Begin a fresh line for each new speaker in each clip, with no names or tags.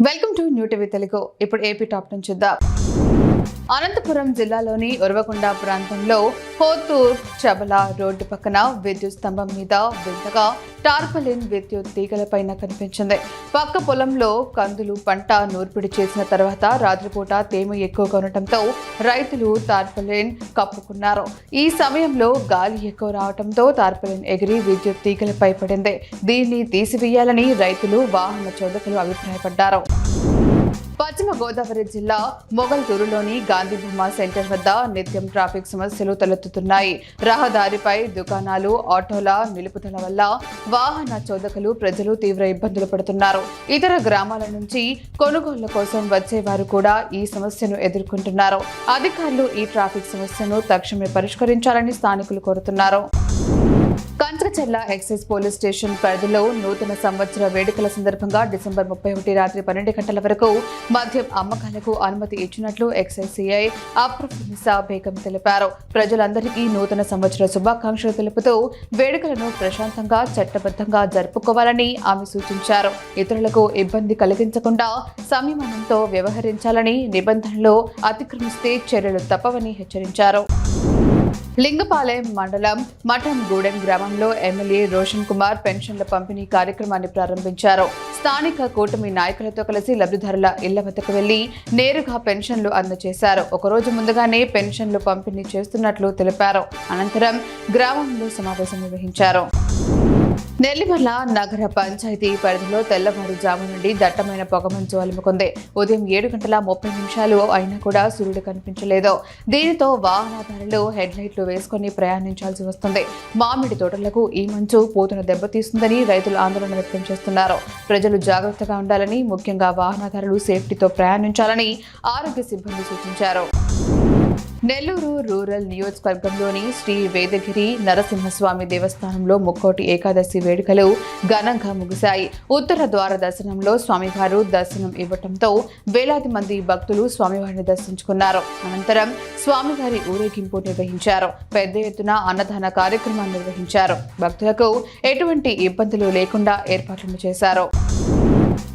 Welcome to new TV Telugu. ఇప్పుడు AP top నుంచి చూద్దాం. అనంతపురం జిల్లాలోని ఉరవకొండ ప్రాంతంలో హోతూర్ చబల రోడ్డు పక్కన విద్యుత్ స్తంభం మీద వింతగా టార్పలిన్ విద్యుత్ తీగలపైన కనిపించింది. పక్క పొలంలో కందులు పంట నూర్పిడి చేసిన తర్వాత రాత్రిపూట తేమ ఎక్కువగా ఉండటంతో రైతులు టార్పలిన్ కప్పుకున్నారు. ఈ సమయంలో గాలి ఎక్కువ రావడంతో టార్పలిన్ ఎగిరి విద్యుత్ తీగలపై పడింది. దీన్ని తీసివేయాలని రైతులు వాహన చోదకులు అభిప్రాయపడ్డారు. పశ్చిమ గోదావరి జిల్లా మొగల్తూరులోని గాంధీ బొమ్మ సెంటర్ వద్ద నిత్యం ట్రాఫిక్ సమస్యలు తలెత్తుతున్నాయి. రహదారిపై దుకాణాలు, ఆటోల నిలుపుదల వల్ల వాహన చోదకులు ప్రజలు తీవ్ర ఇబ్బందులు పడుతున్నారు. ఇతర గ్రామాల నుంచి కొనుగోళ్ల కోసం వచ్చేవారు కూడా ఈ సమస్యను ఎదుర్కొంటున్నారు. అధికారులు ఈ ట్రాఫిక్ సమస్యను తక్షణమే పరిష్కరించాలని స్థానికులు కోరుతున్నారు. కంచకచర్ల ఎక్సైజ్ పోలీస్ స్టేషన్ పరిధిలో నూతన సంవత్సర వేడుకల సందర్భంగా డిసెంబర్ 31 రాత్రి 12 గంటల వరకు మద్యం అమ్మకాలకు అనుమతి ఇచ్చినట్లు ఎక్సైజ్ సిఐ అప్రఫునిసా బేగం తెలిపారు. ప్రజలందరికీ నూతన సంవత్సర శుభాకాంక్షలు తెలుపుతూ వేడుకలను ప్రశాంతంగా చట్టబద్ధంగా జరుపుకోవాలని ఆమె సూచించారు. ఇతరులకు ఇబ్బంది కలిగించకుండా సంయమనంతో వ్యవహరించాలని, నిబంధనలు అతిక్రమిస్తే చర్యలు తప్పవని హెచ్చరించారు. లింగపాలెం మండలం మఠంగూడెం గ్రామంలో ఎమ్మెల్యే రోషన్ కుమార్ పెన్షన్ల పంపిణీ కార్యక్రమాన్ని ప్రారంభించారు. స్థానిక కూటమి నాయకులతో కలిసి లబ్ధిదారుల ఇళ్ల వద్దకు వెళ్లి నేరుగా పెన్షన్లు అందజేశారు. ఒకరోజు ముందుగానే పెన్షన్లు పంపిణీ చేస్తున్నట్లు తెలిపారు. అనంతరం గ్రామంలో సమావేశం నిర్వహించారు. నెల్లిమర్ల నగర పంచాయతీ పరిధిలో తెల్లవారుజాము నుండి దట్టమైన పొగమంచు అలుముకుంది. ఉదయం 7:30 అయినా కూడా సూర్యుడు కనిపించలేదు. దీనితో వాహనదారులు హెడ్లైట్లు వేసుకుని ప్రయాణించాల్సి వస్తుంది. మామిడి తోటలకు ఈ మంచు పూతను దెబ్బతీస్తుందని రైతులు ఆందోళన వ్యక్తం చేస్తున్నారు. ప్రజలు జాగ్రత్తగా ఉండాలని, ముఖ్యంగా వాహనదారులు సేఫ్టీతో ప్రయాణించాలని ఆరోగ్య సిబ్బంది సూచించారు. నెల్లూరు రూరల్ నియోజకవర్గంలోని శ్రీ వేదగిరి నరసింహస్వామి దేవస్థానంలో ముక్కోటి ఏకాదశి వేడుకలు ఘనంగా ముగిశాయి. ఉత్తర ద్వార దర్శనంలో స్వామివారు దర్శనం ఇవ్వటంతో వేలాది మంది భక్తులు స్వామివారిని దర్శించుకున్నారు. అనంతరం స్వామివారి ఊరేగింపు నిర్వహించారు. పెద్ద ఎత్తున అన్నదాన కార్యక్రమాన్ని నిర్వహించారు. భక్తులకు ఎటువంటి ఇబ్బందులు లేకుండా ఏర్పాట్లను చేశారు.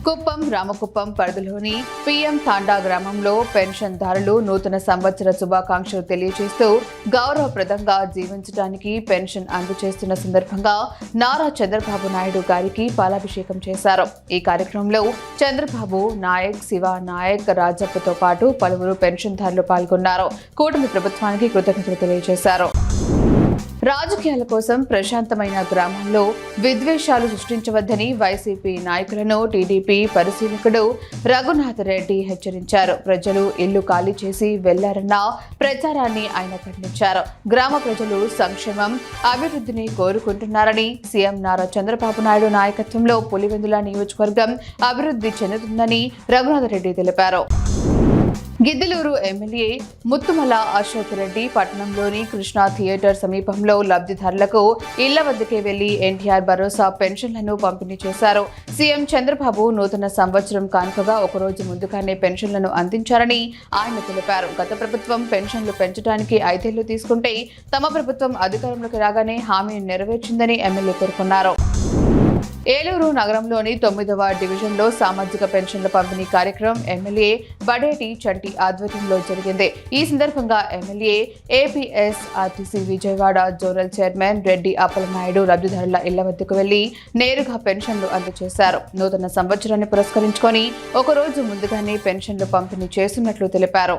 కుప్పం రామకుప్పం పరిధిలోని పిఎం తాండా గ్రామంలో పెన్షన్దారులు నూతన సంవత్సర శుభాకాంక్షలు తెలియజేస్తూ గౌరవప్రదంగా జీవించడానికి పెన్షన్ అందజేస్తున్న సందర్భంగా నారా చంద్రబాబు నాయుడు గారికి పాలాభిషేకం చేశారు. ఈ కార్యక్రమంలో చంద్రబాబు నాయక్, శివ నాయక్, రాజప్పతో పాటు పలువురు పెన్షన్దారులు పాల్గొన్నారు. కూటమి ప్రభుత్వానికి కృతజ్ఞతలు తెలియజేశారు. రాజకీయాల కోసం ప్రశాంతమైన గ్రామాల్లో విద్వేషాలు సృష్టించవద్దని వైసీపీ నాయకులను టీడీపీ పరిశీలకుడు రఘునాథ్ రెడ్డి హెచ్చరించారు. ప్రజలు ఇల్లు ఖాళీ చేసి వెళ్లారన్న ప్రచారాన్ని ఆయన ఖండించారు. గ్రామ ప్రజలు సంక్షేమం, అభివృద్ధిని కోరుకుంటున్నారని, సీఎం నారా చంద్రబాబు నాయుడు నాయకత్వంలో పులివెందుల నియోజకవర్గం అభివృద్ధి చెందుతుందని రఘునాథ్ రెడ్డి తెలిపారు. గిద్దలూరు ఎమ్మెల్యే ముత్తుమల అశోక్ రెడ్డి పట్టణంలోని కృష్ణా థియేటర్ సమీపంలో లబ్ధిదారులకు ఇళ్ల వద్దకే వెళ్లి ఎన్టీఆర్ భరోసా పెన్షన్లను పంపిణీ చేశారు. సీఎం చంద్రబాబు నూతన సంవత్సరం కానుకగా ఒకరోజు ముందుగానే పెన్షన్లను అందించారని ఆయన తెలిపారు. గత ప్రభుత్వం పెన్షన్లు పెంచడానికి 5 ఏళ్లు తీసుకుంటే తమ ప్రభుత్వం అధికారంలోకి రాగానే హామీని నెరవేర్చిందని ఎమ్మెల్యే పేర్కొన్నారు. ఏలూరు నగరంలోని 9వ డివిజన్లో సామాజిక పెన్షన్ల పంపిణీ కార్యక్రమం ఎమ్మెల్యే బడేటి చంటి ఆధ్వర్యంలో జరిగింది. ఈ సందర్భంగా MLA APSRTC Vijayawada zonal chairman Reddy Appalanaidu లబ్ధిదారుల ఇళ్ల వద్దకు వెళ్లి నేరుగా పెన్షన్లు అందజేశారు. నూతన సంవత్సరాన్ని పురస్కరించుకొని ఒకరోజు ముందుగానే పెన్షన్లు పంపిణీ చేస్తున్నట్లు తెలిపారు.